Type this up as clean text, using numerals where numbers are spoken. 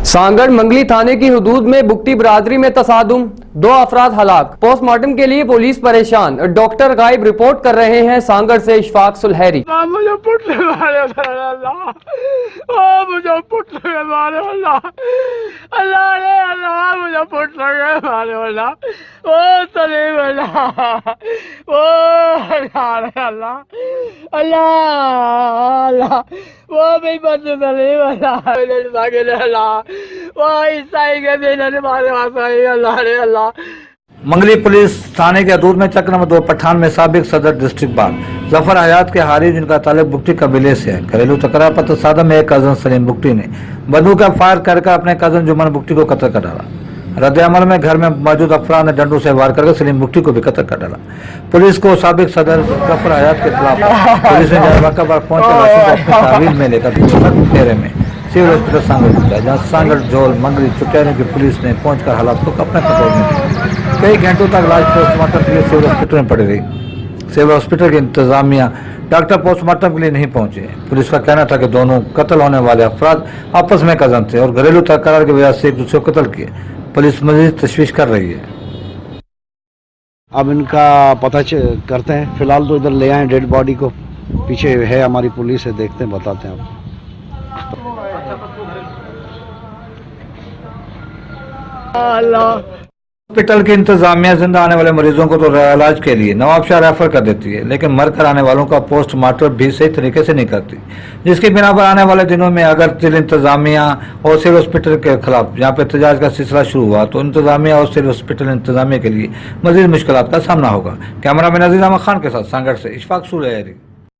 सांगड़ मंगली थाने की हुदूद में बुगटी बरादरी में तसादुम, 2 अफराद हलाक। पोस्टमार्टम के लिए पुलिस परेशान, डॉक्टर गायब। रिपोर्ट कर रहे हैं सांगड़ से इशफाक सुलहरी। मुझे पुटने वाले अल्लाह, ओ मुझे पुटने वाले अल्लाह, अल्लाह रे अल्लाह, मुझे पुटने वाले अल्लाह, ओ सलीम अल्लाह, ओ अल्लाह रे अल्लाह, अल्लाह अल्लाह, वो भी बंद सलीम अल्लाह, मेरे सागे अल्लाह, वो ईसाई के दिन हमारे वासाई अल्लाह रे अल्लाह। मंगली पुलिस थाने के हदूद में चक्र नंबर 2 पठान में साबिक सदर डिस्ट्रिक्ट बार जफर हयात के हारी, जिनका ताल्लुक बुगटी कबीले से है, घरेलू तकरार पर तसादम में एक कजन सलीम बुगटी ने बंदूक का फायर कर अपने कजन जुमन बुगटी को कत्ल कर डाला। रद्द अमल में घर में मौजूद अफराद ने डंडों से वार करके सलीम बुगटी को भी कत्ल कर डाला। पुलिस को साबिक सदर जफर हयात के खिलाफ पुलिस ने मौका पर पहुंचकर तहवील में लेकर फेरे में सिविल हॉस्पिटल सांगड़ पहुंचा, जहाँ सांगड़ जोल मंगली चुटियारों की पुलिस ने पहुंचकर हालात को अपने कंट्रोल में लिया। कई घंटों तक लाश पोस्टमार्टम के लिए सिविल हॉस्पिटल में पड़ी रही। सिविल हॉस्पिटल की इंतजामिया डॉक्टर पोस्टमार्टम के लिए नहीं पहुंचे। पुलिस का कहना था कि दोनों कत्ल होने वाले अफराद आपस में कजन थे और घरेलू तकरार की वजह से एक दूसरे को कत्ल किए। पुलिस मजीद तशवीश कर रही है। अब इनका पता करते हैं। फिलहाल तो इधर ले आए डेड बॉडी को, पीछे है हमारी पुलिस है, देखते हैं बताते हैं आपको। हॉस्पिटल की इंतजामिया जिंदा आने वाले मरीजों को तो इलाज के लिए नवाबशाह रेफर कर देती है, लेकिन मर कर आने वालों का पोस्टमार्टम भी सही तरीके से नहीं करती, जिसकी बिना पर आने वाले दिनों में अगर इंतजामिया और सिविल हॉस्पिटल के खिलाफ यहाँ पे एहतजाज का सिलसिला शुरू हुआ तो इंतजामिया और सिविल हॉस्पिटल इंतजामिया के लिए मजीद मुश्किलात का सामना होगा। कैमरा मैन अजीज अहमद खान के साथ सांगड़ से इशफाक सुलहरी।